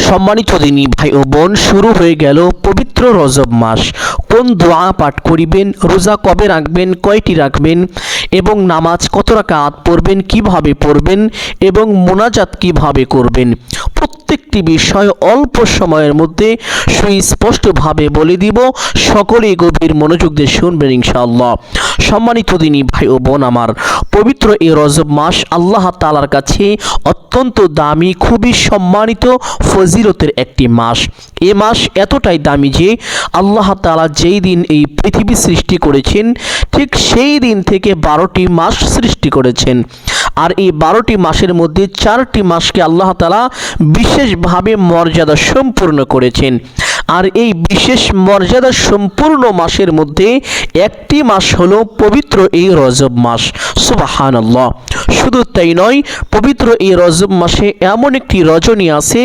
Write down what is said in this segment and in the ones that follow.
সম্মানিত দিনী ভাই ও বোন, শুরু হয়ে গেল পবিত্র রজব মাস। কোন দোয়া পাঠ করিবেন, রোজা কবে রাখবেন, কয়টি রাখবেন এবং নামাজ কত রাকাত পড়বেন, কিভাবে পড়বেন এবং মোনাজাত কিভাবে করবেন, প্রত্যেকটি বিষয় অল্প সময়ের মধ্যে সুস্পষ্টভাবে বলে দিব। সকলেই গভীর মনোযোগ দিয়ে শুনবেন ইনশাআল্লাহ। সম্মানিত দিনী ভাই ও বোন আমার, পবিত্র এই রজব মাস আল্লাহ তাআলার কাছে অত্যন্ত দামি, খুবই সম্মানিত ফজিলতের একটি মাস। এ মাস এতটাই দামি যে আল্লাহ তাআলা যেই দিন এই পৃথিবী সৃষ্টি করেছেন ঠিক সেই দিন থেকে 12টি মাস সৃষ্টি করেছেন। আর এই 12টি মাসের মধ্যে 4টি মাসকে আল্লাহ তাআলা বিশেষভাবে মর্যাদা সম্পূর্ণ করেছেন। আর এই বিশেষ মর্যাদা সম্পূর্ণ মাসের মধ্যে একটি মাস হলো পবিত্র এই রজব মাস। সুবহানাল্লাহ। শুধু তাই নয়, পবিত্র এই রজব মাসে এমন একটি রজনী আছে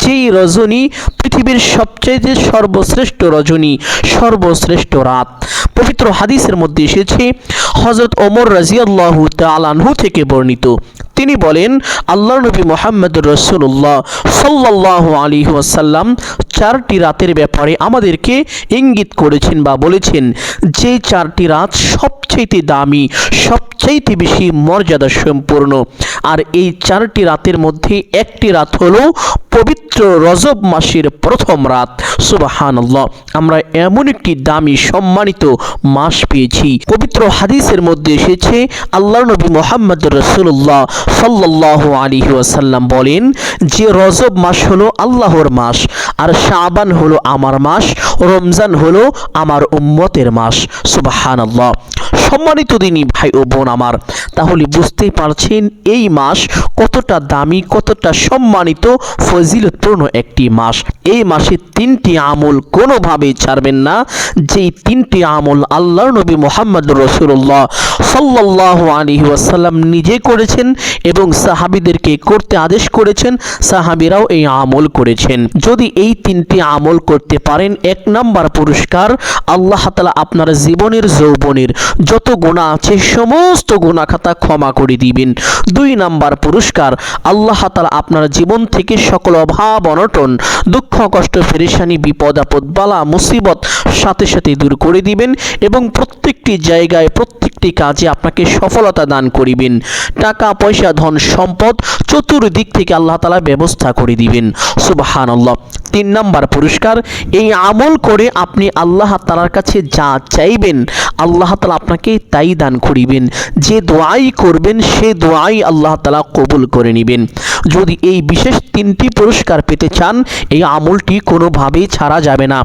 যেই রজনী পৃথিবীর সবচেয়ে সর্বশ্রেষ্ঠ রজনী, সর্বশ্রেষ্ঠ রাত। পবিত্র হাদিসের মধ্যে এসেছে, হযরত ওমর রাদিয়াল্লাহু তাআলা আনহু থেকে বর্ণিত, তিনি বলেন, আল্লাহর নবী মুহাম্মদুর রাসূলুল্লাহ সাল্লাল্লাহু আলাইহি ওয়াসাল্লাম 4টি রাতের ব্যাপারে আমাদেরকে ইঙ্গিত করেছেন বা বলেছেন যে 4টি রাত সবচেয়ে দামি, সবচেয়ে বেশি মর্যাদা সম্পূর্ণ। আর এই 4টি রাতের মধ্যে একটি রাত হলো পবিত্র রজব মাসের প্রথম রাত। সুবহানাল্লাহ। আমরা এমন একটি দামি সম্মানিত মাস পেয়েছি। পবিত্র হাদিসের মধ্যে এসেছে, আল্লাহর নবী মুহাম্মদুর রাসূলুল্লাহ সাল্লাল্লাহু আলাইহি ওয়াসাল্লাম বলেন যে রজব মাস হলো আল্লাহর মাস, আর শাবান হলো আমার মাস, রমজান হলো আমার উম্মতের মাস। সুবহানাল্লাহ। সম্মানিত দিনী ভাই ও বোন আমার, তাহলে বুঝতেই পারছেন এই মাস কতটা দামি, কতটা সম্মানিত, ফজিলতপূর্ণ একটি মাস। এই মাসে 3টি আমল কোনোভাবেই ছাড়বেন না, যেই 3টি আমল আল্লাহর নবী মুহাম্মদুর রাসূলুল্লাহ সাল্লাল্লাহু আলাইহি ওয়াসাল্লাম নিজে করেছেন এবং সাহাবীদেরকে করতে আদেশ করেছেন, সাহাবীরাও এই আমল করেছেন। যদি এই 3টি আমল করতে পারেন, 1 নাম্বার পুরস্কার, আল্লাহ তাআলা আপনার জীবনের যৌবনের যত গুনাহ আছে সমস্ত গুনাহ খাতা ক্ষমা করে দিবেন। 2 নাম্বার পুরস্কার, আল্লাহ তাআলা আপনার জীবন থেকে সকল অভাব অনটন, দুঃখ কষ্ট পেরেশানি, বিপদ আপদ, বালা মুসিবত সাথে সাথে দূর করে দিবেন এবং প্রত্যেকটি জায়গায় প্রত্যেকটি কাজে আপনাকে সফলতা দান করিবেন। টাকা পয়সা ধন সম্পদ চতুর্দিক থেকে আল্লাহ তাআলা ব্যবস্থা করে দিবেন। সুবহানাল্লাহ। 3 নাম্বার পুরস্কার, এই আমল করে আপনি আল্লাহ তাআলার কাছে যা চাইবেন আল্লাহ তাআলা আপনাকে তাই দান করিবেন। যে দোয়াই করবেন সে দোয়াই আল্লাহ তাআলা কবুল করে নেবেন। যদি এই বিশেষ 3টি পুরস্কার পেতে চান, এই আমলটি কোনোভাবেই ছাড়া যাবে না।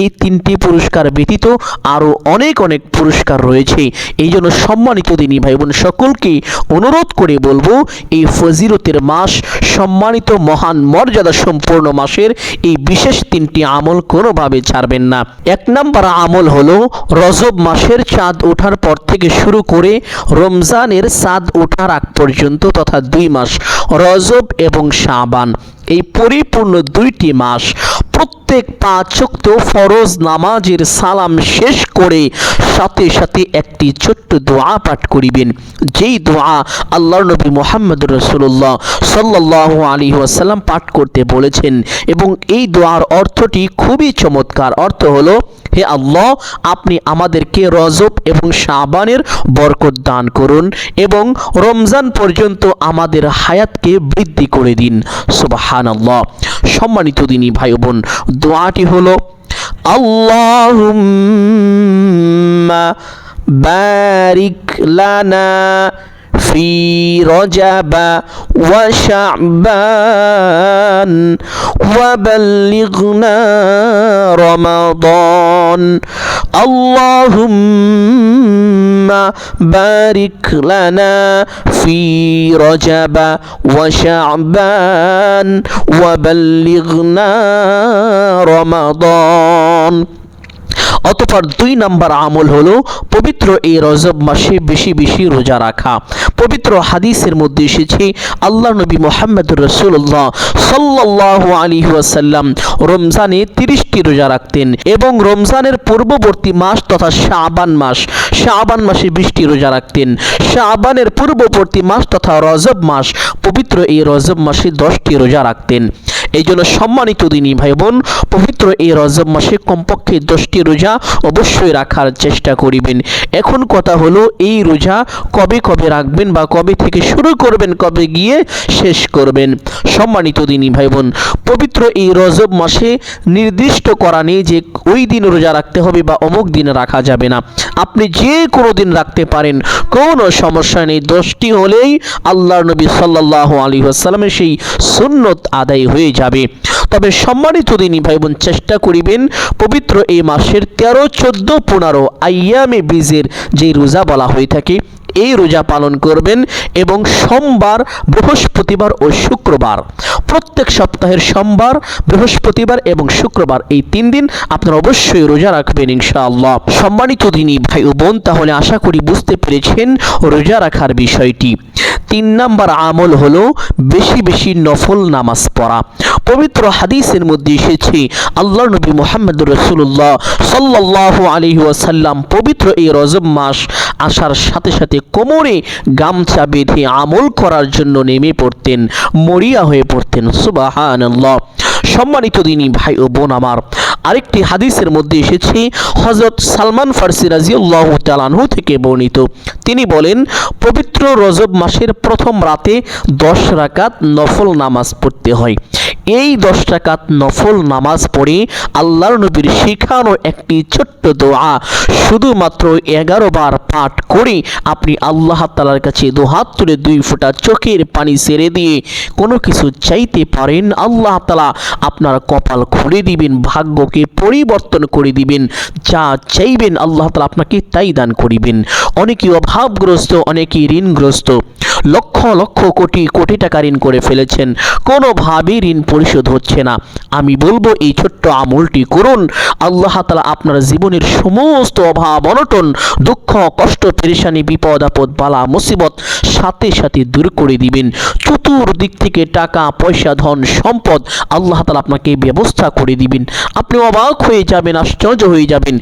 এই 3টি পুরস্কার ব্যতীত আরও অনেক অনেক পুরস্কার রয়েছে। এই জন্য সম্মানিত দিনী ভাই বোন সকলকে অনুরোধ করে বলবো, এই ফজিলতের মাস, সম্মানিত মহান মর্যাদা সম্পূর্ণ মাসের এই বিশেষ 3টি আমল কোনোভাবে ছাড়বেন না। 1 নাম্বার আমল হলো রজব মাসের চাঁদ ওঠার পর থেকে শুরু করে রমজানের চাঁদ ওঠার আগ পর্যন্ত, তথা 2 মাস রজব এবং শাবান, এই পরিপূর্ণ 2টি মাস প্রত্যেক 5 ওয়াক্ত ফরজ নামাজের সালাম শেষ করে সাথে সাথে একটি ছোট্ট দোয়া পাঠ করিবেন, যেই দোয়া আল্লাহর নবী মুহাম্মদুর রাসূলুল্লাহ সাল্লাল্লাহু আলাইহি ওয়াসাল্লাম পাঠ করতে বলেছেন। এবং এই দোয়ার অর্থটি খুবই চমৎকার। অর্থ হলো, হে আল্লাহ, আপনি আমাদেরকে রজব এবং শাবানের বরকত দান করুন এবং রমজান পর্যন্ত আমাদের হায়াতকে বৃদ্ধি করে দিন। সুবহানাল্লাহ। সম্মানিত দিনী ভাই বোন, দোয়াটি হলো, আল্লাহুম্মা বারিক লানা في رجب وشعبان وبلغنا رمضان اللهم بارك لنا في رجب وشعبان وبلغنا رمضان। অতঃপর 2 নাম্বার আমল হলো পবিত্র এই রজব মাসে বেশি বেশি রোজা রাখা। পবিত্র হাদিসের মধ্যে এসেছে, আল্লাহর নবী মুহাম্মদুর রাসূলুল্লাহ সাল্লাল্লাহু আলাইহি ওয়াসাল্লাম রমজানে 30টি রোজা রাখতেন এবং রমজানের পূর্ববর্তী মাস তথা শাবান মাসে 20টি রোজা রাখতেন। শাবানের পূর্ববর্তী মাস তথা রজব মাস, পবিত্র এই রজব মাসে 10টি রোজা রাখতেন। এই জন্য সম্মানিত দিনী ভাই বোন, পবিত্র এই রজব মাসে কমপক্ষে 10টি রোজা অবশ্যই রাখার চেষ্টা করিবেন। এখন কথা হলো এই রোজা কবে কবে রাখবেন বা কবে থেকে শুরু করবেন, কবে গিয়ে শেষ করবেন। সম্মানিত দিনী ভাই বোন, পবিত্র এই রজব মাসে নির্দিষ্ট করা নেই যে ওই দিন রোজা রাখতে হবে বা অমুক দিন রাখা যাবে না। আপনি যে কোনো দিন রাখতে পারেন, কোনো সমস্যা নেই। 10টি হলেই আল্লাহর নবী সাল্লাল্লাহু আলাইহি ওয়াসাল্লামের সেই সুন্নত আদায় হয়ে যাবে। তবে সম্মানিত দিনী ভাই বোন, চেষ্টা করিবেন পবিত্র এই মাসের 13, 14, 15 আইয়ামে বীজের যে রোজা বলা হয়ে থাকে এই রোজা পালন করবেন এবং সোমবার, বৃহস্পতিবার ও শুক্রবার, প্রত্যেক সপ্তাহের সোমবার, বৃহস্পতিবার এবং শুক্রবার এই 3 দিন আপনারা অবশ্যই রোজা রাখবেন ইনশাআল্লাহ। সম্মানিত দিনী ভাই ও বোন, তাহলে আশা করি বুঝতে পেরেছেন রোজা রাখার বিষয়টি। 3 নাম্বার আমল হলো বেশি বেশি নফল নামাজ পড়া। পবিত্র হাদিসের মধ্যে এসেছে আল্লাহর নবী মুহাম্মদুর রাসূলুল্লাহ সাল্লাল্লাহু আলাইহি ওয়াসাল্লাম পবিত্র এই রজব মাস আসার সাথে সাথে কোমরে গামছা বেঁধে আমল করার জন্য নেমে পড়তেন, মরিয়া হয়ে পড়তেন। সুবহানাল্লাহ। সম্মানিত দিনী ভাই ও বোন আমার, আরেকটি হাদিসের মধ্যে এসেছে হযরত সালমান ফারসি রাদিয়াল্লাহু তাআলা আনহু থেকে বর্ণিত। তিনি বলেন, পবিত্র রজব মাসের প্রথম রাতে 10 রাকাত নফল নামাজ পড়তে হয়। এই 10 রাকাত নফল নামাজ পড়ে আল্লাহর নবীর শেখানো একটি ছোট্ট দোয়া শুধুমাত্র 11 বার পাঠ করে আপনি আল্লাহ তাআলার কাছে দুহাত তুলে 2 ফোঁটা চোখের পানি ছেড়ে দিয়ে কোনো কিছু চাইতে পারেন, আল্লাহ তাআলা আপনার কপাল খুলে দিবেন, ভাগ্যকে পরিবর্তন করে দিবেন। যা চাইবেন আল্লাহ তাআলা আপনাকে তাই দান করিবেন। অনেকেই অভাবগ্রস্ত, অনেকেই ঋণগ্রস্ত, লক্ষ লক্ষ কোটি কোটি টাকা ঋণ করে ফেলেছেন, কোনোভাবেই ঋণ পরিশোধ হচ্ছে না। আমি বলবো এই ছোট্ট আমলটি করুন, আল্লাহ তাআলা আপনার জীবনের সমস্ত অভাব অনটন, দুঃখ কষ্ট পেরেশানি, বিপদ আপদ, বালা মুসিবত সাথে সাথে দূর করে দিবেন। চতুর্দিক থেকে টাকা পয়সা ধন সম্পদ আল্লাহ তাআলা আপনাকে ব্যবস্থা করে দিবেন। আপনি অবাক হয়ে যাবেন, আশ্চর্য হয়ে যাবেন,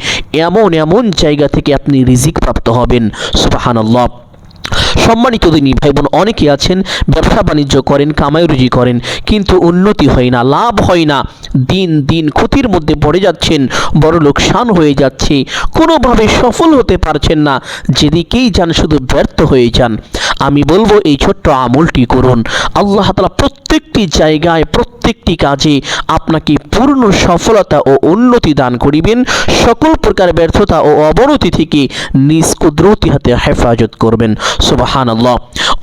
এমন এমন জায়গা থেকে আপনি রিজিক প্রাপ্ত হবেন। সুবহানাল্লাহ। সম্মানিত দিনী ভাই বোন, অনেকে আছেন ব্যবসা বাণিজ্য করেন, কামাই রুজি করেন, কিন্তু উন্নতি হয় না, লাভ হয় না, দিন দিন ক্ষতির মধ্যে পড়ে যাচ্ছেন, বড় লোকসান হয়ে যাচ্ছে, কোনোভাবে সফল হতে পারছেন না, যেদিকেই যান শুধু ব্যর্থ হয়ে যান। আমি বলবো এই ছোট্ট আমলটি করুন, আল্লাহ তাআলা প্রত্যেকটি জায়গায় প্রত্যেকটি কাজে আপনাকে পূর্ণ সফলতা ও উন্নতি দান করিবেন। সকল প্রকার ব্যর্থতা ও অবনতি থেকে নিজ কুদরতি হাতে হেফাজত করবেন। সুবহানাল্লাহ।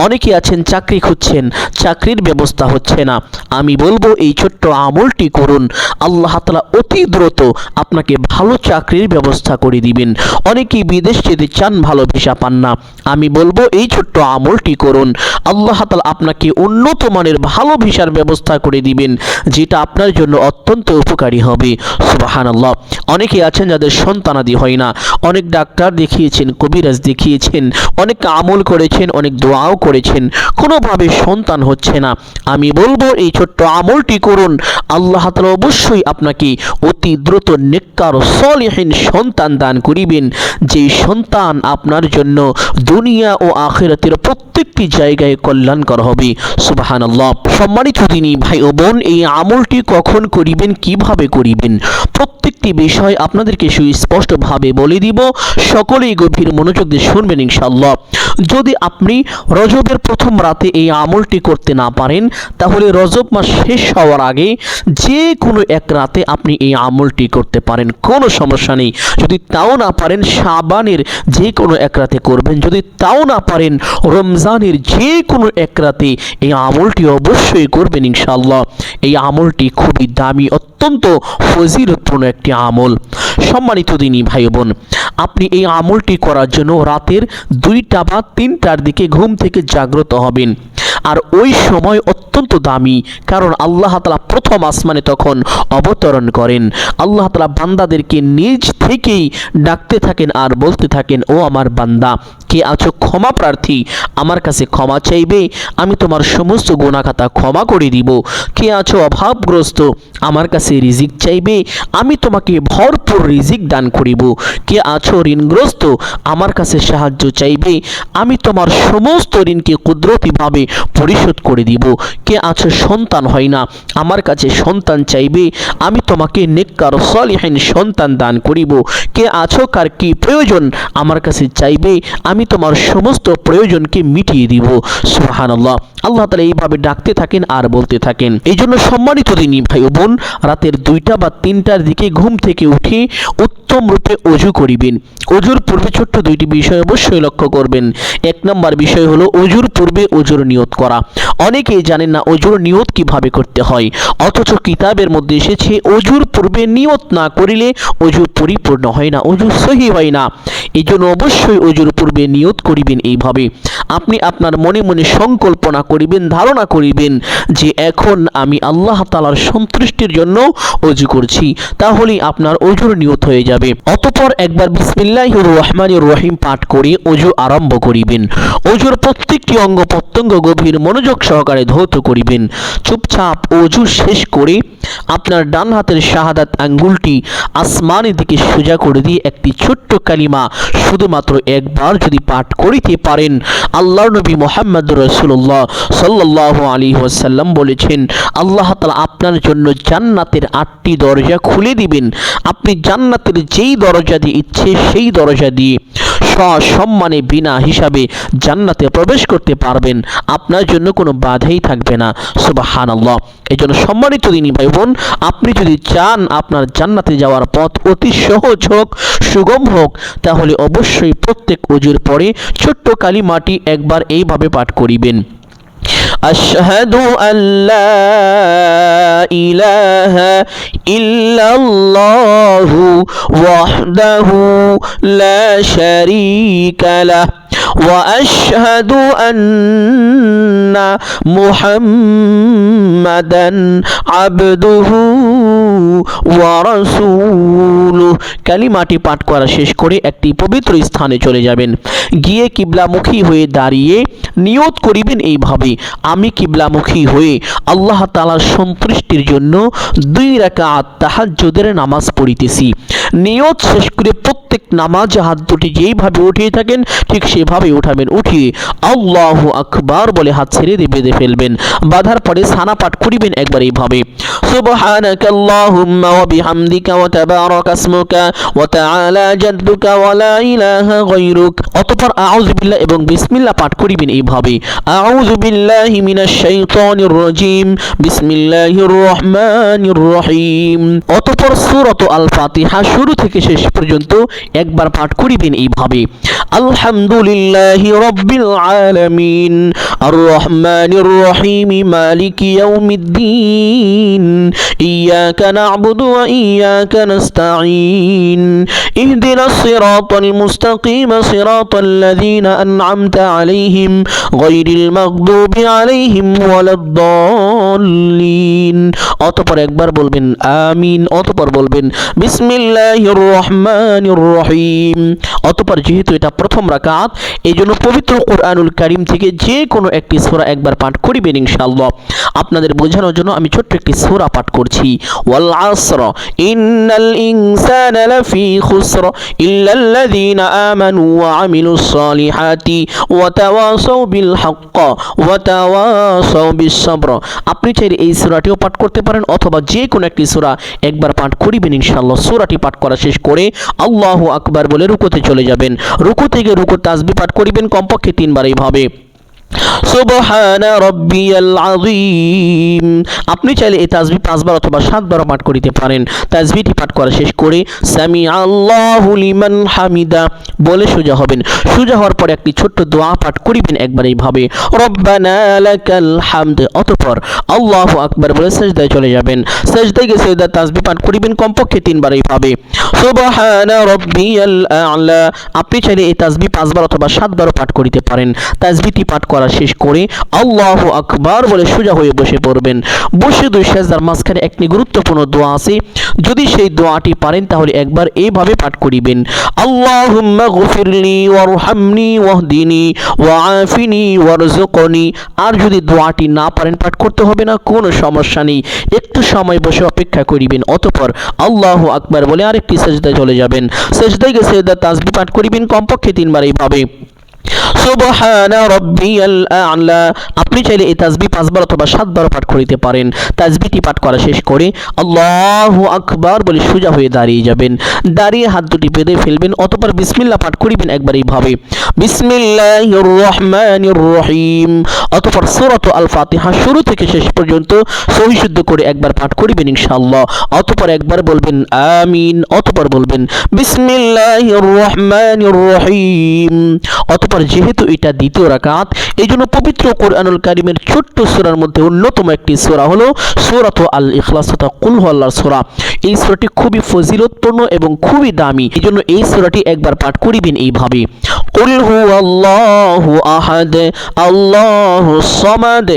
অনেকে আছেন চাকরি খুঁজছেন, চাকরির ব্যবস্থা হচ্ছে না। আমি বলবো এই ছোট্ট আমলটি করুন, আল্লাহ তাআলা অতি দ্রুত আপনাকে ভালো চাকরির ব্যবস্থা করে দিবেন। অনেকেই বিদেশ যেতে চান, ভালো ভিসা পান না। আমি বলবো এই ছোট্ট আমলটি করুন, আল্লাহ তাআলা আপনাকে উন্নত মানের ভালো ভিসার ব্যবস্থা করে দিবেন, যেটা আপনার জন্য অত্যন্ত উপকারী হবে। সুবহানাল্লাহ। অনেকে আছেন যাদের সন্তানাদি হয় না, অনেক ডাক্তার দেখিয়েছেন, কবিরাজ দেখিয়েছেন, অনেক আমল করেছেন, অনেক দোয়াও করেছেন, কোনোভাবে সন্তান হচ্ছে না। আমি বলবো এই ছোট্ট আমলটি করুন, আল্লাহ তাআলা অবশ্যই আপনাকে অতি দ্রুত নেককার সলিহিন সন্তান দান করিবেন, যেই সন্তান আপনার জন্য দুনিয়া ও আখিরাতের প্রত্যেকটি জায়গায় কল্যাণকর হবে। সুবহানাল্লাহ। সম্মানিত দিনী ভাই ও বোন, এই আমলটি কখন করিবেন, কিভাবে করিবেন, প্রত্যেকটি বিষয় আপনাদেরকে সুস্পষ্টভাবে বলে দিব। সকলেই গভীর মনোযোগ দিয়ে শুনবেন ইনশাআল্লাহ। যদি আপনি রজবের প্রথম রাতে এই আমলটি করতে না পারেন, তাহলে রজব মাস শেষ হওয়ার আগে যে কোনো এক রাতে আপনি এই আমলটি করতে পারেন, কোনো সমস্যা নেই। যদি তাও না পারেন, শাবানের যে কোনো এক রাতে করবেন। যদি তাও না পারেন, রমজানের যে কোনো এক রাতে এই আমলটি অবশ্যই করবেন ইনশাআল্লাহ। এই আমলটি খুবই দামি, অত্যন্ত ফজিলতপূর্ণ একটি আমল। সম্মানিত দিনী ভাই বোন, আপনি এই আমলটি করার জন্য রাতের 2টা বা 3টার দিকে ঘুম থেকে জাগ্রত হবেন। আর ওই সময় অত্যন্ত দামি, কারণ আল্লাহ তাআলা প্রথম আসমানে তখন অবতরণ করেন। আল্লাহ তাআলা বান্দাদেরকে নিজ থেকেই ডাকতে থাকেন আর বলতে থাকেন, ও আমার বান্দা, কে আছো ক্ষমা প্রার্থী, আমার কাছে ক্ষমা চাইবে, আমি তোমার সমস্ত গুনাহ খাতা ক্ষমা করে দিব। কে আছো অভাবগ্রস্ত, আমার কাছে রিজিক চাইবে, আমি তোমাকে ভরপুর রিজিক দান করিব। কে আছো ঋণগ্রস্ত, আমার কাছে সাহায্য চাইবে, আমি তোমার সমস্ত ঋণকে কুদরতিভাবে পরিশোধ করে দিব। কে আছো সন্তান হয় না, আমার কাছে সন্তান চাইবে, আমি তোমাকে নেককার সলিহিন সন্তান দান করিব। কে আছো কার কি প্রয়োজন, আমার কাছে চাইবে, আমি তোমার সমস্ত প্রয়োজনকে মিটিয়ে দিব। সুবহানাল্লাহ। আল্লাহ তাআলা এইভাবে ডাকতে থাকেন আর বলতে থাকেন। এই জন্য সম্মানিত দিনী ভাই ও বোন, রাতের 2টা বা 3টার দিকে ঘুম থেকে উঠে উত্তম রূপে অজু করিবেন। অজুর পূর্বে ছোট্ট 2টি বিষয় অবশ্যই লক্ষ্য করবেন। 1 নম্বর বিষয় হলো অজুর পূর্বে অজুর নিয়ত করা। অনেকেই জানেন না অজুর নিয়ত কিভাবে করতে হয়, অথচ কিতাবের মধ্যে এসেছে অজুর পূর্বে নিয়ত না করিলে অজু পরিপূর্ণ হয় না, অজু সহি হয় না। এই জন্য অবশ্যই অজুর পূর্বে নিয়ত করিবেন এইভাবে। আপনি আপনার মনে মনে সংকল্পনা করিবেন, ধারণা করিবেন যে এখন আমি আল্লাহ তাআলার সন্তুষ্টির জন্য অজু করছি, তাহলেই আপনার অজুর নিয়ত হয়ে যাবে। অতঃপর একবার বিসমিল্লাহির রহমানির রহিম পাঠ করে অজু আরম্ভ করিবেন। অজুর প্রত্যেকটি অঙ্গ প্রত্যঙ্গ গভীর মনোযোগ সহকারে ধৌত করিবেন। চুপচাপ অজু শেষ করে আপনার ডান হাতের শাহাদাত আঙ্গুলটি আসমানের দিকে সোজা করে দিয়ে একটি ছোট্ট কালিমা শুধুমাত্র একবার যদি পাঠ করিতে পারেন, আল্লাহর নবী মুহাম্মদুর রাসূলুল্লাহ সাল্লাল্লাহু আলাইহি ওয়াসাল্লাম বলেছেন, আল্লাহ তাআলা আপনার জন্য জান্নাতের 8টি দরজা খুলে দিবেন। আপনি জান্নাতের যেই দরজা দিয়ে ইচ্ছে সেই দরজা দিয়ে সসম্মানে বিনা হিসাবে জান্নাতে প্রবেশ করতে পারবেন। আপনার জন্য কোনো বাধাই থাকবে না। সুবহানাল্লাহ। এই জন্য সম্মানিত দিনী ভাই বোন, আপনি যদি চান আপনার জান্নাতে যাওয়ার পথ অতি সহজ হোক, সুগম হোক, তাহলে অবশ্যই প্রত্যেক ওজুর পরে ছোট্ট কালিমাটি একবার এইভাবে পাঠ করিবেন। আশহাদু আল্লা ইলাহা ইল্লাল্লাহু ওয়াহদাহু লা শারীকা লাহ ওয়া আশহাদু আন্না মুহাম্মাদান আবদুহু ওয়া রাসূলুহু। কালিমাটি পাঠ করা শেষ করে একটি পবিত্র স্থানে চলে যাবেন। গিয়ে কিবলামুখী হয়ে দাঁড়িয়ে নিয়ত করিবেন এইভাবে, আমি কিবলামুখী হয়ে আল্লাহ তাআলার সন্তুষ্টির জন্য 2 রাকাত তাহাজ্জুদের নামাজ পড়িতেছি। নিয়ত শেষ করে প্রত্যেক নামাজে হাত দুটি যেইভাবে উঠিয়ে থাকেন ঠিক সেভাবে উঠাবেন। উঠিয়ে আল্লাহু আকবার বলে হাত ছেড়ে দিয়ে বেঁধে ফেলবেন। বাঁধার পরে সানা পাঠ করিবেন একবার এইভাবে, সুবহানাকাল্লাহুম্মা ওয়া বিহামদিকা ওয়া তাবারাকা ইসমুকা ওয়া তাআলা জাদ্দুকা ওয়া লা ইলাহা গায়রুক। অতঃপর আউযু বিল্লাহ এবং বিসমিল্লাহ পাঠ করিবেন এইভাবে, আউযু বিল্লাহি মিনাশ শাইতানির রাজীম, বিসমিল্লাহির রহমানির রহিম। অতঃপর সূরাত আল ফাতিহা শুরু থেকে শেষ পর্যন্ত একবার পাঠ করিবেন এইভাবে, আলহামদুলিল্লাহি রাব্বিল আলামিন আর রহমানির রহিম মালিকি ইয়াউমিদ্দিন ইয়াকা না'বুদু ওয়া ইয়াকা নাস্তাঈন ইহদিনাস সিরাতাল মুস্তাকিম সিরাতাল লাযীনা আন'আমতা আলাইহিম গায়রিল মাগদুবি আলাইহিম ওয়ালাদ-দাল্লিন। অতঃপর একবার বলবেন আমিন, অতঃপর বলবেন বিসমিল্লাহির রহমানির রহিম। অতঃপর যেহেতু এটা প্রথম রাকাত, এই জন্য পবিত্র কোরআনুল কারীম থেকে যে কোনো একটি সূরা একবার পাঠ করিবেন ইনশাআল্লাহ। আপনাদের বোঝানোর জন্য আমি ছোট্ট একটি সূরা পাঠ করছি, ওয়াল আসর ইন্নাল ইনসানা লাফি খুসর ইল্লাল্লাযীনা আমানু ওয়া আমিলুস সালিহাতি ওয়া তাওয়াসাউ বিল হক্ক ওয়া তাওয়াসাউ বিস সাবর। আপনি চাইলে এই সূরাটিও পাঠ করতে পারেন অথবা যে কোনো একটি সূরা একবার পাঠ করিবেন ইনশাআল্লাহ। সূরাটি পাঠ করা শেষ করে আল্লাহু আকবার বলে রুকুতে চলে যাবেন। রুকু থেকে রুকুর তাসবিহ পাঠ করিবেন কমপক্ষে 3 বার এইভাবে, সুবহানা রাব্বিয়াল আযীম। আপনি চাইলে এই তাসবিহ 5 বার অথবা 7 বার পাঠ করিতে পারেন। তাসবিহটি পাঠ করা শেষ করে সামি আল্লাহু লিমান হামিদা বলে সোজা হবেন। সোজা হওয়ার পরে একটি ছোট্ট দোয়া পাঠ করিবেন একবার এইভাবে, রব্বানা লাকাল হামদ। অতঃপর আল্লাহু আকবার বলে সিজদায় চলে যাবেন। সিজদায় গিয়ে সিজদার তাসবিহ পাঠ করিবেন কমপক্ষে 3 বার এইভাবে, সুবহানা রাব্বিয়াল আ'লা। আপনি চাইলে এই তাসবিহ 5 বার অথবা 7 বারও পাঠ করিতে পারেন। তাসবিহটি পাঠ করা শেষ করে আল্লাহু আকবার বলে সোজা হয়ে বসে পড়বেন। বসে দুই সেজদার মাঝখানে একটি গুরুত্বপূর্ণ দোয়া আছে, যদি সেই দোয়াটি পারেন তাহলে একবার এইভাবে পাঠ করিবেন, আল্লাহুম্মা গফিরলি ওয়ারহামনি ওয়াহদিনি ওয়াআফিনি ওয়ারযুকনি। আর যদি দোয়াটি না পারেন পাঠ করতে হবে না, কোনো সমস্যা নেই, একটু সময় বসে অপেক্ষা করিবেন, অতঃপর আল্লাহু আকবার বলে আরেকটি সেজদায় চলে যাবেন। সেজদায় গিয়ে সেজদার তাসবিহ পাঠ করিবেন কমপক্ষে 3 বার এইভাবে, সুবহানা রাব্বিয়াল আ'লা। আপনি চাইলে এই তাসবিহ 5 বার অথবা 7 বার পাঠ করিতে পারেন। তাসবিহটি পাঠ করা শেষ করে আল্লাহু আকবার বলে সোজা হয়ে দাঁড়িয়ে যাবেন। দাঁড়িয়ে হাত দুটি বেঁধে ফেলবেন, অতঃপর বিসমিল্লাহ পাঠ করিবেন একবার এইভাবে, বিসমিল্লাহির রহমানির রহিম। অতঃপর সূরাত আল ফাতিহা শুরু থেকে শেষ পর্যন্ত সহি শুদ্ধ করে একবার পাঠ করিবেন ইনশাআল্লাহ। অতঃপর একবার বলবেন আমিন, অতঃপর বলবেন বিসমিল্লাহির রহমানির রহিম। অতঃপর যেহেতু এটা দ্বিতীয় রাকাত, এই জন্য পবিত্র কোরআনুল কারীমের ছোট্ট সূরার মধ্যে অন্যতম একটি সূরা হলো সূরাত আল ইখলাস তথা কুল হুয়াল্লাহর সূরা। এই সূরাটি খুবই ফজিলতপূর্ণ এবং খুবই দামি, এই জন্য এই সূরাটি একবার পাঠ করিবেন এইভাবে, কুল হুয়াল্লাহু আহাদ আল্লাহুস সামাদ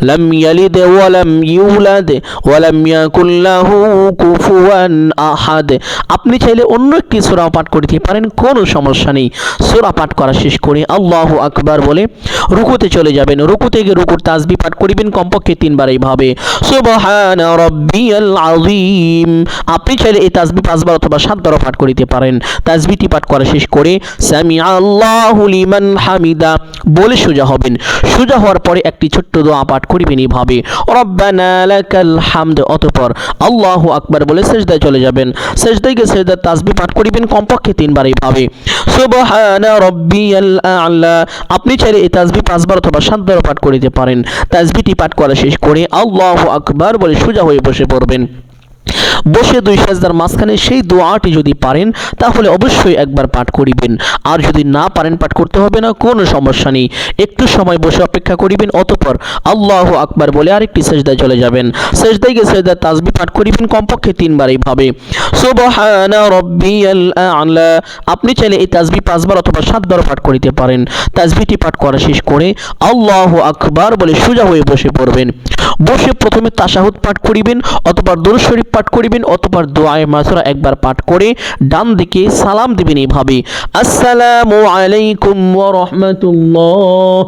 লাম ইয়ালিদ ওয়া লাম ইউলাদ ওয়া লাম ইয়াকুল লাহু কুফুয়ান আহাদ। আপনি চাইলে অন্য একটি সূরা পাঠ করতে পারেন, কোনো সমস্যা নেই। সূরা পাঠ করা শেষ করে আল্লাহু আকবার বলে রুকুতে চলে যাবেন। রুকুতে গিয়ে রুকুর তাসবিহ পাঠ করিবেন কমপক্ষে 3 বার এইভাবে, সুবহানা রাব্বিয়াল আযীম। আপনি চাইলে এই তাসবিহ 5 বার অথবা 7 বার পাঠ করিতে পারেন। তাসবিহটি পাঠ করা শেষ করে সামিআ আল্লাহু লিমান হামিদা বলে সোজা হবেন। সোজা হওয়ার পরে একটি ছোট্ট দোয়া পাঠ করিবেন এইভাবে, রব্বানা লাকাল হামদ। অতঃপর আল্লাহু আকবার বলে সিজদায় চলে যাবেন। সিজদায় গিয়ে সিজদার তাসবিহ পাঠ করিবেন কমপক্ষে 3 বার এইভাবে, সুবহানা রাব্বিয়াল আ'লা। আপনি চাইলে এই তাসবিহ 5 বার অথবা 7 বার পাঠ করিতে পারেন। তাসবিহটি পাঠ করা শেষ করে আল্লাহু আকবার বলে সোজা হয়ে বসে পড়বেন। বসে দুই সেজদার মাঝখানে সেই দোয়াটি যদি পারেন তাহলে অবশ্যই একবার পাঠ করিবেন, আর যদি না পারেন পাঠ করতে হবে না, কোনো সমস্যা নেই, একটু সময় বসে অপেক্ষা করিবেন, অতঃপর আল্লাহু আকবার বলে আরেকটি সেজদায় চলে যাবেন। সেজদায় গিয়ে সেজদার তাসবিহ পাঠ করিবেন কমপক্ষে 3 বার এইভাবে, সুবহানা রাব্বিয়াল আ'লা। আপনি চাইলে এই তাসবিহ 5 বার অথবা 7 বার পাঠ করিতে পারেন। তাসবিহটি পাঠ করা শেষ করে আল্লাহু আকবার বলে সোজা হয়ে বসে পড়বেন। বসে প্রথমে তাশাহুদ পাঠ করিবেন, অতঃপর দুরূদ শরীফ পাঠ করিবেন, অতঃপর দোয়ায়ে মাসুরা একবার পাঠ করে ডান দিকে সালাম দিবেন এইভাবে, আসসালামু আলাইকুম ওয়া রাহমাতুল্লাহ।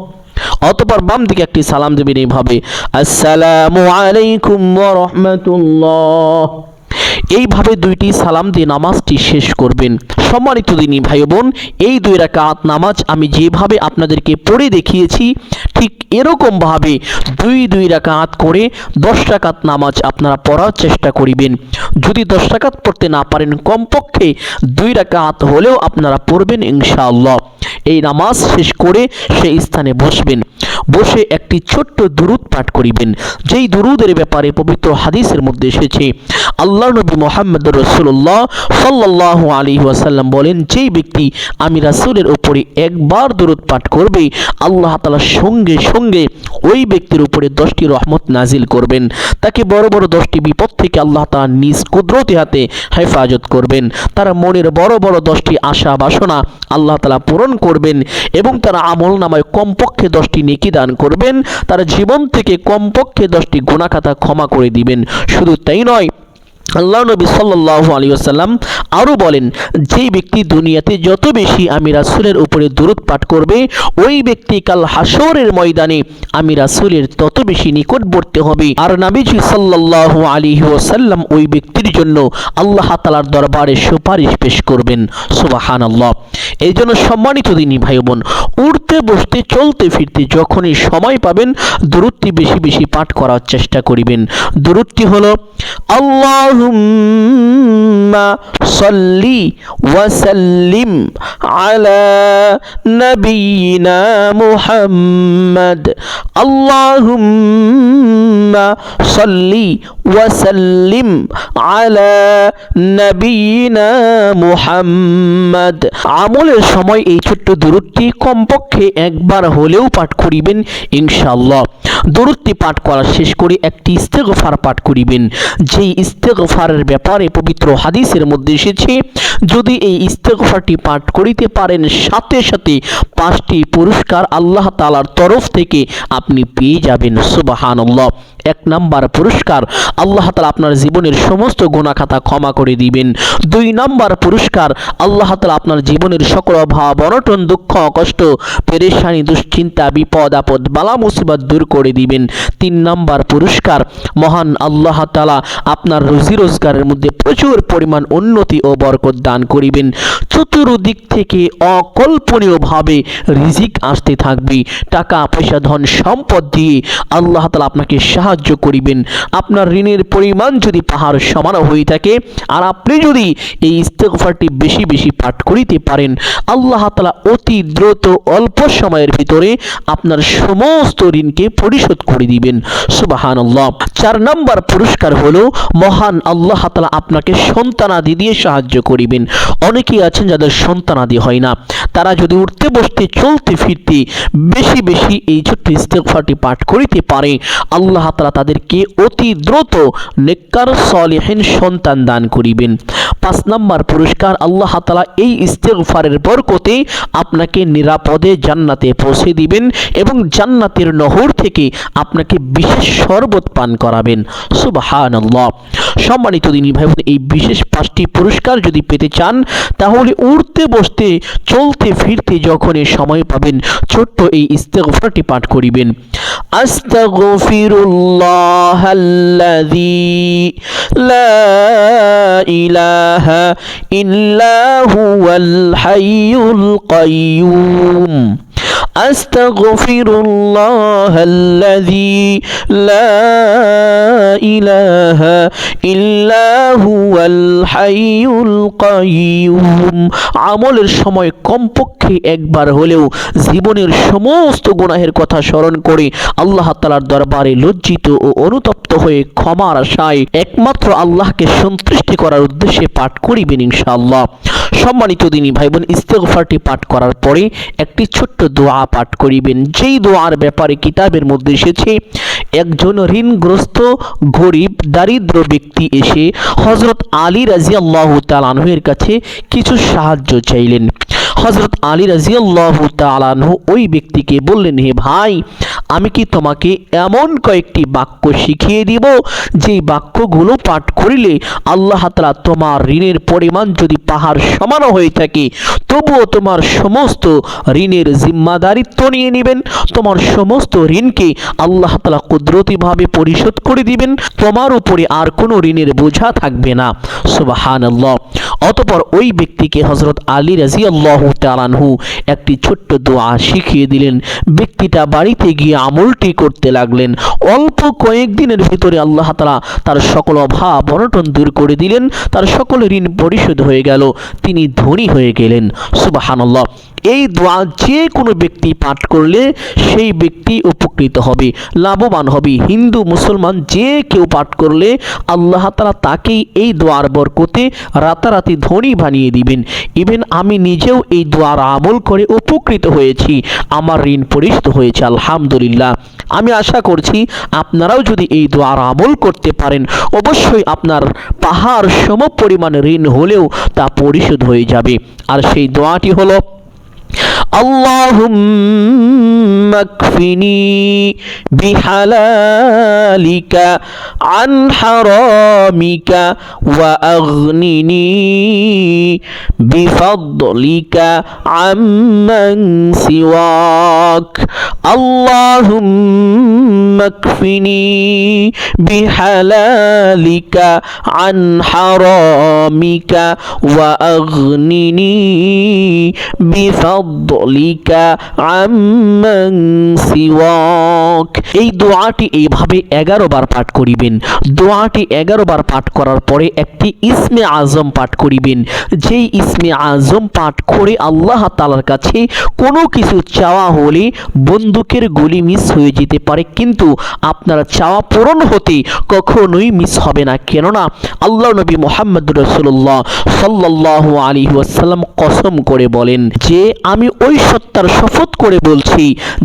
অতঃপর বাম দিকে একটি সালাম দিবেন এইভাবে, আসসালামু আলাইকুম ওয়া রাহমাতুল্লাহ। এইভাবে দুইটি সালাম দিয়ে নামাজটি শেষ করবেন। সম্মানিত দিনী ভাই বোন, এই 2 রাকাত নামাজ আমি যেভাবে আপনাদেরকে পড়ে দেখিয়েছি ঠিক এরকম ভাবে 2 রাকাত করে 10 রাকাত নামাজ আপনারা পড়ার চেষ্টা করিবেন। যদি 10 রাকাত পড়তে না পারেন কমপক্ষে 2 রাকাত হলেও আপনারা পড়বেন ইনশাআল্লাহ। এই নামাজ শেষ করে সেই স্থানে বসবেন, বসে একটি ছোট্ট দুরূদ পাঠ করিবেন, যেই দুরূদের ব্যাপারে পবিত্র হাদিসের মধ্যে এসেছে, আল্লাহর নবী মুহাম্মদুর রাসূলুল্লাহ সাল্লাল্লাহু আলাইহি ওয়াসাল্লাম বলেন, যেই ব্যক্তি আমি রাসূলের উপরে একবার দুরূদ পাঠ করবে আল্লাহ তাআলা সঙ্গে সঙ্গে ওই ব্যক্তির উপরে 10টি রহমত নাজিল করবেন, তাকে বড় বড় 10টি বিপদ থেকে আল্লাহ তাআলা নিজ কুদরতি হাতে হেফাজত করবেন, তার মনের বড় বড় 10টি আশা বাসনা আল্লাহ তাআলা পূরণ করবেন এবং তার আমলনামায় কমপক্ষে 10টি নেকি দান করবেন, তার জীবন থেকে কমপক্ষে 10টি গুনাহ খাতা ক্ষমা করে দিবেন। শুধু তাই নয়, আল্লাহ নবী সাল্লাল্লাহু আলাইহি ওয়াসাল্লাম আরও বলেন, যে ব্যক্তি দুনিয়াতে যত বেশি আমি রাসূলের উপরে দুরূদ পাঠ করবে ওই ব্যক্তি কাল হাসরের ময়দানে আমি রাসূলের তত বেশি নিকটবর্তী হবে, আর নবীজি সাল্লাল্লাহু আলাইহি ওয়াসাল্লাম ওই ব্যক্তির জন্য আল্লাহ তাআলার দরবারে সুপারিশ পেশ করবেন। সুবহানাল্লাহ। এই জন্য সম্মানিত দিনী ভাই বোন, উঠতে বসতে চলতে ফিরতে যখনই সময় পাবেন দুরূদটি বেশি বেশি পাঠ করার চেষ্টা করিবেন। দুরূদটি হলো, আল্লাহুম্মা সাল্লি ওয়া সাল্লিম আলা নাবিয়িনা মুহাম্মদ, আল্লাহুম্মা সাল্লি ওয়া সাল্লিম আলা নাবিয়িনা মুহাম্মদ। আমলের সময় এই ছোট্ট দুরূদটি কমপক্ষে একবার হলেও পাঠ করিবেন ইনশাআল্লাহ। দরুদটি পাঠ করা শেষ করে একটি ইস্তেগফার পাঠ করিবেন। যেই ইস্তেগফারের ব্যাপারে পবিত্র হাদিসের মধ্যে এসেছে, যদি এই ইস্তেগফারটি পাঠ করিতে পারেন সাথে সাথে 5টি পুরস্কার আল্লাহ তাআলার তরফ থেকে আপনি পেয়ে যাবেন। সুবহানাল্লাহ। 1 নাম্বার পুরস্কার, আল্লাহ তাআলা আপনার জীবনের সমস্ত গুনাহ খাতা ক্ষমা করে দিবেন। 2 নাম্বার পুরস্কার, আল্লাহ তাআলা আপনার জীবনের সকল অভাব অনটন দুঃখ কষ্ট পেরেশানি দুশ্চিন্তা বিপদ আপদ বালা মুসিবত দূর করে দিবেন। 3 নাম্বার পুরস্কার, মহান আল্লাহ তাআলা আপনার রুজি রোজগারের মধ্যে প্রচুর পরিমাণ উন্নতি ও বরকত দান করিবেন। চতুর্দিক থেকে অকল্পনীয়ভাবে রিজিক আসতে থাকবে। টাকা পয়সা ধন সম্পদ দিয়ে আল্লাহ তাআলা আপনাকে সাহায্য করিবেন। আপনার ঋণের পরিমাণ যদি পাহাড় সমান হয়ে থাকে আর আপনি যদি এই ইস্তেগফারটি বেশি বেশি পাঠ করিতে পারেন, আল্লাহ তাআলা অতি দ্রুত অল্প সময়ের ভিতরে আপনার সমস্ত ঋণকে পরিশোধ করে দিবেন। সুবহানাল্লাহ। 4 নাম্বার পুরস্কার হলো মহান আল্লাহ তাআলা আপনাকে সন্তানাদি দিয়ে সাহায্য করিবেন। অনেকেই আছেন যাদের সন্তানাদি হয় না, তারা যদি উঠতে বসতে চলতে ফিরতে বেশি বেশি এই ছোট্ট ইস্তেগফারটি পাঠ করিতে পারে, আল্লাহ তাআলা তাদেরকে অতি দ্রুত নেককার সলিহিন সন্তান দান করিবেন। 5 নাম্বার পুরস্কার, আল্লাহ তাআলা এই ইস্তেগফারের বরকতে আপনাকে নিরাপদে জান্নাতে পৌঁছে দিবেন এবং জান্নাতের নহর থেকে আপনাকে বিশেষ শরবত পান করাবেন। সুবহানাল্লাহ। সম্মানিত দিনী ভাই বোন, এই বিশেষ 5টি পুরস্কার যদি পেতে চান তাহলে উঠতে বসতে চলতে ফিরতে যখনই সময় পাবেন ছোট্ট এই ইস্তেগফারটি পাঠ করিবেন। আস্তাগফিরুল্লাহাল্লাযী লা ইলাহা ইল্লা হুয়াল হাইয়ুল কাইয়্যুম। আস্তাগফিরুল্লাহাল্লাযী লা ইলাহা ইল্লা হুয়াল হাইয়ুল কাইয়্যুম। আমলের সময় কমপক্ষে একবার হলেও জীবনের সমস্ত গুনাহের কথা স্মরণ করে আল্লাহ তাআলার দরবারে লজ্জিত ও অনুতপ্ত হয়ে ক্ষমার আশায় একমাত্র আল্লাহকে সন্তুষ্টি করার উদ্দেশ্যে পাঠ করিবেন ইনশাআল্লাহ। সম্মানিত দিনী ভাই বোন, ইস্তেগফারটি পাঠ করার পরে একটি ছোট্ট দোয়া পাঠ করিবেন। যেই দোয়ার ব্যাপারে কিতাবের মধ্যে এসেছে, একজন ঋণগ্রস্ত গরিব দারিদ্র ব্যক্তি এসে হযরত আলী রাদিয়াল্লাহু তাআলা আনহুর কাছে কিছু সাহায্য চাইলেন। হযরত আলী রাদিয়াল্লাহু তাআলা আনহু ওই ব্যক্তিকে বললেন, হে ভাই, আমি কি তোমাকে এমন কয়েকটি বাক্য শিখিয়ে দিব যেই বাক্যগুলো পাঠ করিলে আল্লাহ তাআলা তোমার ঋণের পরিমাণ যদি পাহাড় সমান হয়ে থাকে তবুও তোমার সমস্ত ঋণের জিম্মাদারিত্ব নিয়ে নেবেন, তোমার সমস্ত ঋণকে আল্লাহ তাআলা কুদরতিভাবে পরিশোধ করে দিবেন, তোমার উপরে আর কোনো ঋণের বোঝা থাকবে না। সুবহানাল্লাহ। অতঃপর ওই ব্যক্তিকে হযরত আলী রাদিয়াল্লাহু তাআলা আনহু একটি ছোট্ট দোয়া শিখিয়ে দিলেন। ব্যক্তিটা বাড়িতে গিয়ে আমলটি করতে লাগলেন। অল্প কয়েকদিনের ভিতরে আল্লাহ তাআলা তার সকল অভাব অনটন দূর করে দিলেন, তার সকল ঋণ পরিশোধ হয়ে গেল, তিনি ধনী হয়ে গেলেন। সুবহানাল্লাহ। এই দোয়া যে কোনো ব্যক্তি পাঠ করলে সেই ব্যক্তি উপকৃত হবে, লাভবান হবে। হিন্দু মুসলমান যে কেউ পাঠ করলে আল্লাহ তাআলা তাকেই এই দোয়ার বরকতে রাতারাতি ধনী বানিয়ে দিবেন। ইভেন আমি নিজেও এই দোয়ার আমল করে উপকৃত হয়েছি, আমার ঋণ পরিশোধ হয়েছে আলহামদুলিল্লাহ। আমি আশা করছি আপনারাও যদি এই দোয়ার আমল করতে পারেন অবশ্যই আপনার পাহাড় সম পরিমাণ ঋণ হলেও তা পরিশোধ হয়ে যাবে। আর সেই দোয়াটি হলো, আল্লাহুম্মা কফিনি বিহালালিকা আন হারামিকা ওয়া আগনিনি বিফাদলিকা আম্মান সিওয়াক। আল্লাহুম্মা কফিনি বিহালালিকা আন হারামিকা ওয়া আগনিনি বিফাদলিকা আম্মান সিওয়াক। এই দোয়াটি এইভাবে 11 বার পাঠ করিবেন। দোয়াটি 11 বার পাঠ করার পরে একটি ইসমে আজম পাঠ করিবেন। যেই ইসমে আজম পাঠ করে আল্লাহ তাআলার কাছে কোনো কিছু চাওয়া হলে বন্দুকের গুলি মিস হয়ে যেতে পারে, কিন্তু আপনার চাওয়া পূরণ হতে কখনোই মিস হবে না। কেননা আল্লাহ নবী মুহাম্মদ রাসূলুল্লাহ সাল্লাল্লাহু আলাইহি ওয়াসাল্লাম কসম করে বলেন যে আমি ওই সত্তার শপথ করে বলছি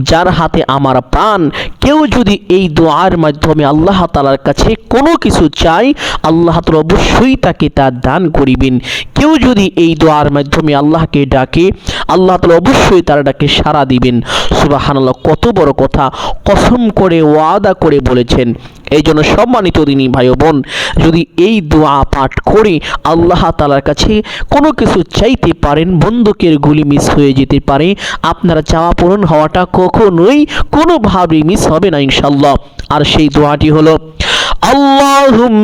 যার হাতে আমার প্রাণ, কেউ যদি এই দোয়ার মাধ্যমে আল্লাহ তাআলার কাছে কোনো কিছু চায়, আল্লাহ তাআলা অবশ্যই তাকে তা দান করিবেন। কেউ যদি এই দোয়ার মাধ্যমে আল্লাহকে ডাকে, আল্লাহ তাআলা অবশ্যই তার ডাকে সাড়া দিবেন। সুবহানাল্লাহ, কত বড় কথা, কসম করে ওয়াদা করে বলেছেন। এই জন্য সম্মানিত দিনী ভাই ও বোন, যদি এই দোয়া পাঠ করে আল্লাহ তাআলার কাছে কোনো কিছু চাইতে পারেন, বন্দুকের গুলি মিস হয়ে যেতে পারে, আপনার চাওয়া পূরণ হওয়াটা কখনোই কোনোভাবেই মিস হবে না ইনশাআল্লাহ। আর সেই দোয়াটি হলো আল্লাহুম্মা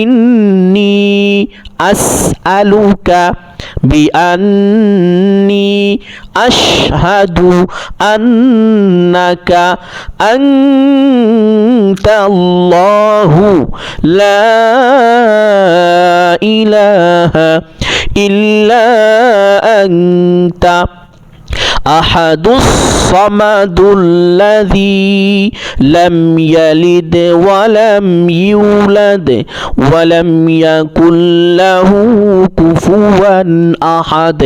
ইন্নী আসআলুকা বিআন্নী আশহাদু আন্নাকা আনতাল্লাহু লা ইলাহা ইল্লা আনতা আহাদুস সামাদুল্লাযী লাম ইয়ালিদ ওয়া লাম ইউলাদ ওয়া লাম ইয়াকুল লাহু কুফুয়ান আহাদ।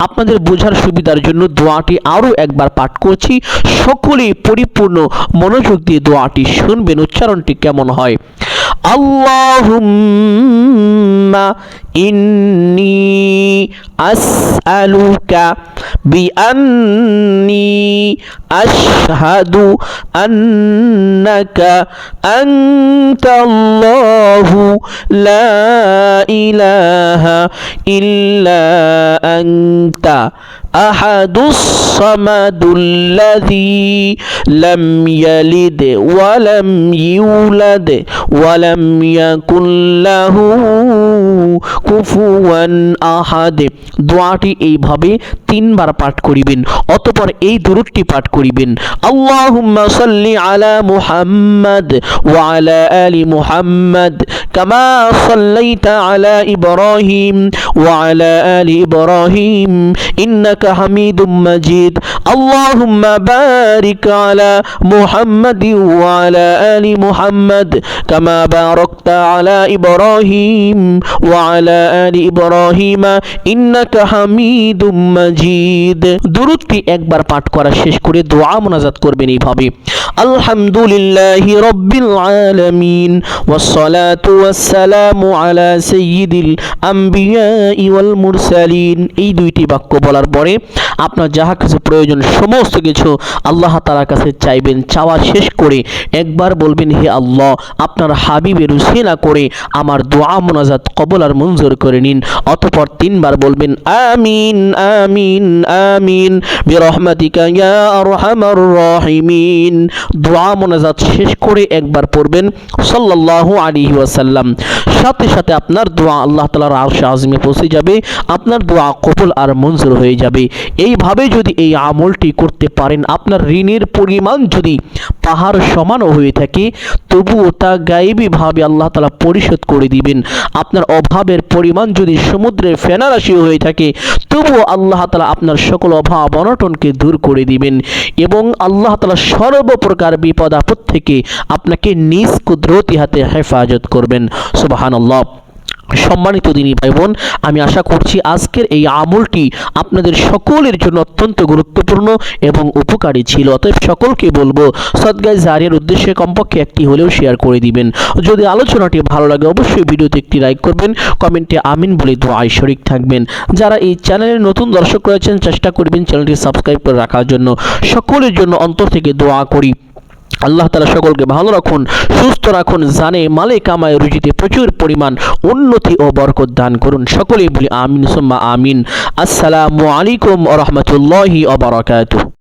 আপনাদের বোঝার সুবিধার জন্য দোয়াটি আরও একবার পাঠ করছি, সকলেই পরিপূর্ণ মনোযোগ দিয়ে দোয়াটি শুনবেন, উচ্চারণটি কেমন হয়। আল্লাহুম্মা ইন্নী আসআলুকা বিআন্নী আশহাদু আন্নাকা আনতাল্লাহু লা ইলাহা ইল্লা আনতা আহাদুস সামাদুল্লাযী লাম ইয়ালিদ ওয়া লাম ইউলাদ ওয়া লাম ইয়াকুল লাহু কুফুয়ান আহাদ। দোয়াটি এইভাবে 3 বার পাঠ করিবেন, অতঃপর এই দুরূদটি পাঠ করিবেন। আল্লাহুম্মা সাল্লি আলা মুহাম্মাদ ওয়া আলা আলি মুহাম্মাদ কামা সাল্লাইতা আলা ইব্রাহিম ওয়া আলা আলি ইব্রাহিম ইন্নাকা হামিদুম মাজিদ। আল্লাহুম্মা বারিক আলা মুহাম্মাদ ওয়া আলা আলি মুহাম্মাদ কামা বারাকতা আলা ইব্রাহিম ওয়া আলা আলি ইব্রাহিম ইন্নাকা হামিদুম মাজিদ। দুরূদটি একবার পাঠ করা শেষ করে দোয়া মুনাজাত করবেন এইভাবে। আলহামদুলিল্লাহি রাব্বিল আলামিন ওয়াসসালাতু ওয়াসসালামু আলা সাইয়্যিদিল আম্বিয়াই ওয়াল মুরসালিন। এই দুইটি বাক্য বলার পরে আপনার যাহা কিছু প্রয়োজন সমস্ত কিছু আল্লাহ তাআলার কাছে চাইবেন। চাওয়া শেষ করে একবার বলবেন, হে আল্লাহ, আপনার হাবিবের উসিলা করে আমার দোয়া মুনাজাত কবুল আর মঞ্জুর করে নিন। অতঃপর 3 বার বলবেন আমিন আমিন আমিন বিরহমাতিকা ইয়া আরহামার রাহিমিন। দোয়া মুনাজাত শেষ করে একবার পড়বেন সাল্লাল্লাহু আলাইহি ওয়াসাল্লাম। সাথে সাথে আপনার দোয়া আল্লাহ তাআলার আরশে আযমে পৌঁছে যাবে, আপনার দোয়া কবুল আর মঞ্জুর হয়ে যাবে। এইভাবে যদি এই আমলটি করতে পারেন, আপনার ঋণের পরিমাণ যদি পাহাড় সমানও হয়ে থাকে, তবুও তা গায়েবীভাবে আল্লাহ তাআলা পরিশোধ করে দিবেন। আপনার অভাবের পরিমাণ যদি সমুদ্রের ফেনারাশি হয়ে থাকে, তবুও আল্লাহ তাআলা আপনার সকল অভাব অনটনকে দূর করে দিবেন এবং আল্লাহ তাআলা সর্বপ্রকার বিপদ আপদ থেকে আপনাকে নিজ কুদরতি হাতে হেফাজত করবেন। সুবহানাল্লাহ। সম্মানিত দিনী ভাই বোন, আমি আশা করছি আজকের এই আমলটি আপনাদের সকলের জন্য অত্যন্ত গুরুত্বপূর্ণ এবং উপকারী ছিল। অতএব সকলকে বলবো সদকায়ে জারিয়ার উদ্দেশ্যে কমপক্ষে একটি হলেও শেয়ার করে দিবেন। যদি আলোচনাটি ভালো লাগে অবশ্যই ভিডিওতে একটি লাইক করবেন, কমেন্টে আমিন বলে দোয়ায় শরীক থাকবেন। যারা এই চ্যানেলের নতুন দর্শক রয়েছেন চেষ্টা করবেন চ্যানেলটি সাবস্ক্রাইব করে রাখার জন্য। সকলের জন্য অন্তর থেকে দোয়া করি আল্লাহ তাআলা সকলকে ভালো রাখুন, সুস্থ রাখুন, জানে মালে কামায় রুজিতে প্রচুর পরিমাণ উন্নতি ও বরকত দান করুন। সকলেই বলি আমিন সুম্মা আমিন। আসসালামু আলাইকুম ওয়া রাহমাতুল্লাহি ওয়া বারাকাতুহু।